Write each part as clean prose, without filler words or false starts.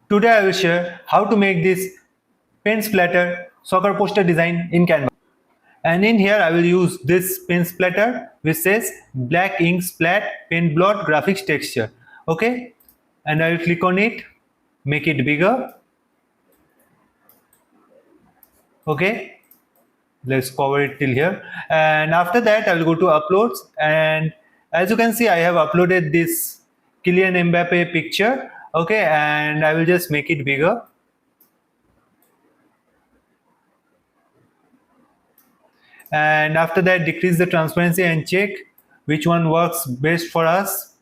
Today I will share how to make this paint splatter soccer poster design in Canva. And in here I will use this paint splatter which says black ink splat paint blot graphics texture. Okay, and I will click on it, make it bigger. Okay, let's cover it till here, and after that I will go to uploads, and as you can see I have uploaded this Kylian Mbappé picture. Okay, and I will just make it bigger. And after that decrease the transparency and check which one works best for us.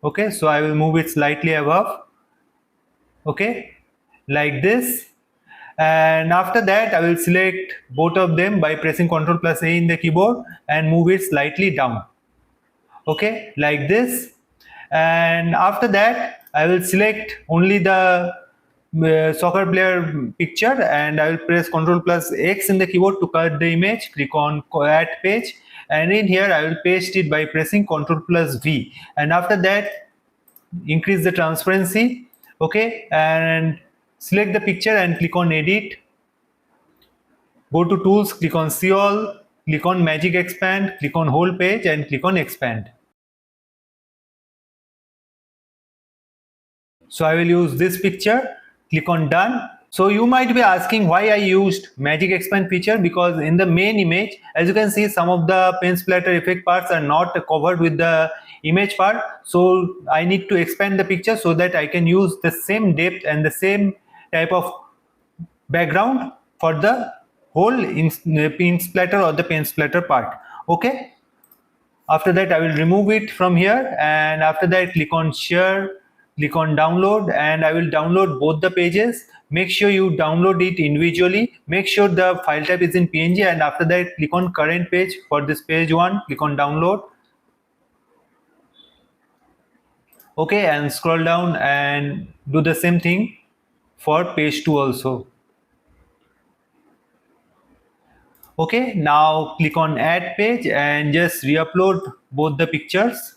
Okay, so I will move it slightly above. Okay, like this. And after that I will select both of them by pressing Ctrl plus A in the keyboard and move it slightly down. Okay, like this. And after that I will select only the soccer player picture, and I will press Ctrl plus X in the keyboard to cut the image. Click on add page, and in here I will paste it by pressing Ctrl plus V, and after that increase the transparency. Okay, and select the picture and click on edit. Go to tools, click on see all, click on magic expand, click on whole page and click on expand. So I will use this picture, click on done. So you might be asking why I used magic expand feature, because in the main image, as you can see, some of the paint splatter effect parts are not covered with the image part. So I need to expand the picture so that I can use the same depth and the same type of background for the whole paint splatter or the paint splatter part. Okay. After that I will remove it from here, and after that click on share, click on download, and I will download both the pages. Make sure you download it individually. Make sure the file type is in PNG, and after that click on current page for this page 1, click on download. Okay, and scroll down and do the same thing for page 2 also. Okay, now click on add page and just re-upload both the pictures.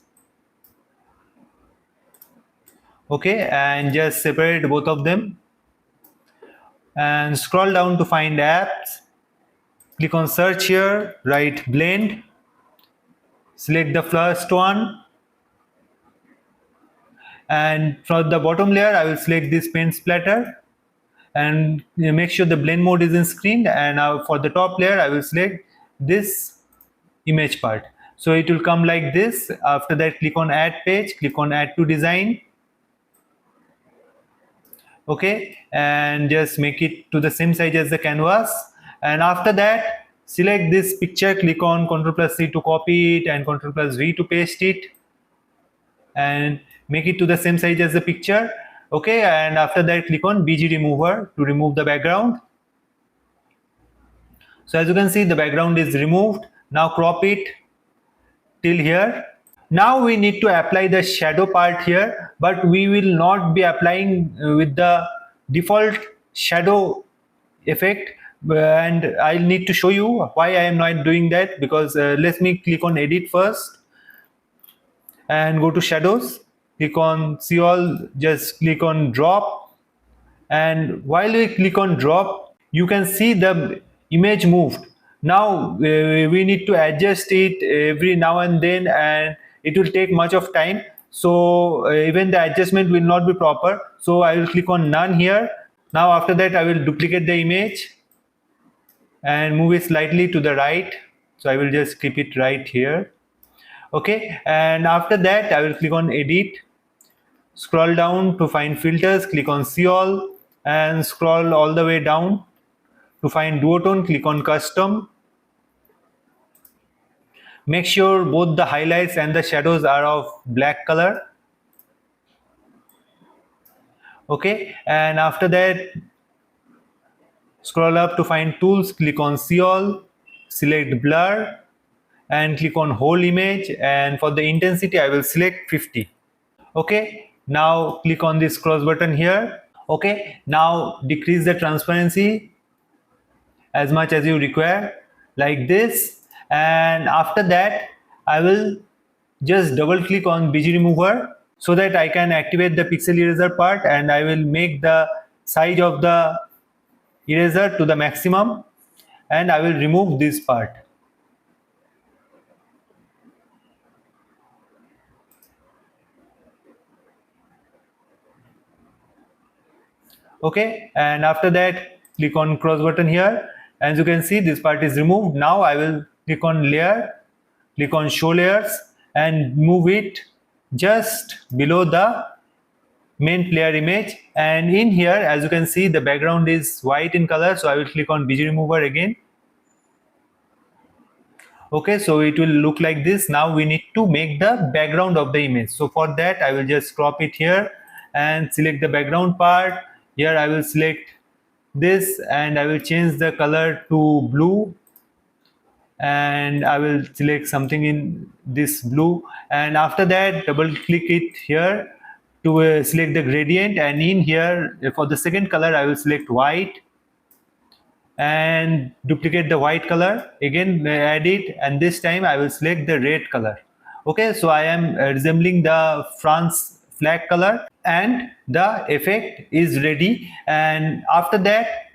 Okay, and just separate both of them and scroll down to find apps. Click on search here, write blend, select the first one, and from the bottom layer I will select this paint splatter and make sure the blend mode is in screen, and now for the top layer I will select this image part. So it will come like this. After that click on add page, click on add to design. Okay, and just make it to the same size as the canvas, and after that select this picture, click on Ctrl plus C to copy it and Ctrl plus V to paste it and make it to the same size as the picture. Okay, and after that click on BG remover to remove the background. So as you can see the background is removed. Now crop it till here. Now we need to apply the shadow part here, but we will not be applying with the default shadow effect, and I'll need to show you why I am not doing that, because let me click on edit first and go to shadows, click on see all, just click on drop, and while we click on drop you can see the image moved. Now we need to adjust it every now and then, and it will take much of time, so even the adjustment will not be proper. So I will click on none here. Now after that I will duplicate the image and move it slightly to the right, so I will just keep it right here. Okay, and after that I will click on edit, scroll down to find filters, click on see all, and scroll all the way down to find duotone, click on custom. Make sure both the highlights and the shadows are of black color. Okay, and after that scroll up to find tools, click on see all, select blur and click on whole image, and for the intensity I will select 50. Okay, now click on this cross button here. Okay, now decrease the transparency as much as you require, like this, and after that I will just double click on BG remover. so that I can activate the pixel eraser part, and I will make the size of the eraser to the maximum, and I will remove this part. Okay, and after that click on cross button here. As you can see, this part is removed. Now I will click on layer, click on show layers, and move it just below the main player image. And in here, as you can see, the background is white in color, so I will click on BG remover again. Okay, so it will look like this. Now we need to make the background of the image. So for that, I will just crop it here and select the background part. Here I will select this, and I will change the color to blue, and I will select something in this blue, and after that double click it here to select the gradient, and in here for the second color I will select white and duplicate the white color, again add it, and this time I will select the red color. Okay, so I am resembling the France flag color, and the effect is ready. And after that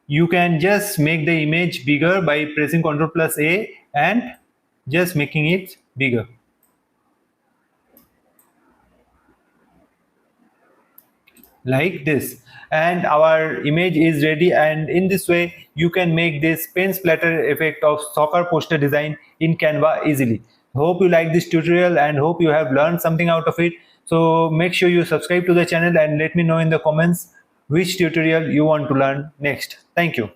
you can just make the image bigger by pressing Ctrl+A and just making it bigger. Like this, and our image is ready. And in this way you can make this paint splatter effect of soccer poster design in Canva easily. Hope you like this tutorial and hope you have learned something out of it. So make sure you subscribe to the channel and let me know in the comments which tutorial you want to learn next. Thank you.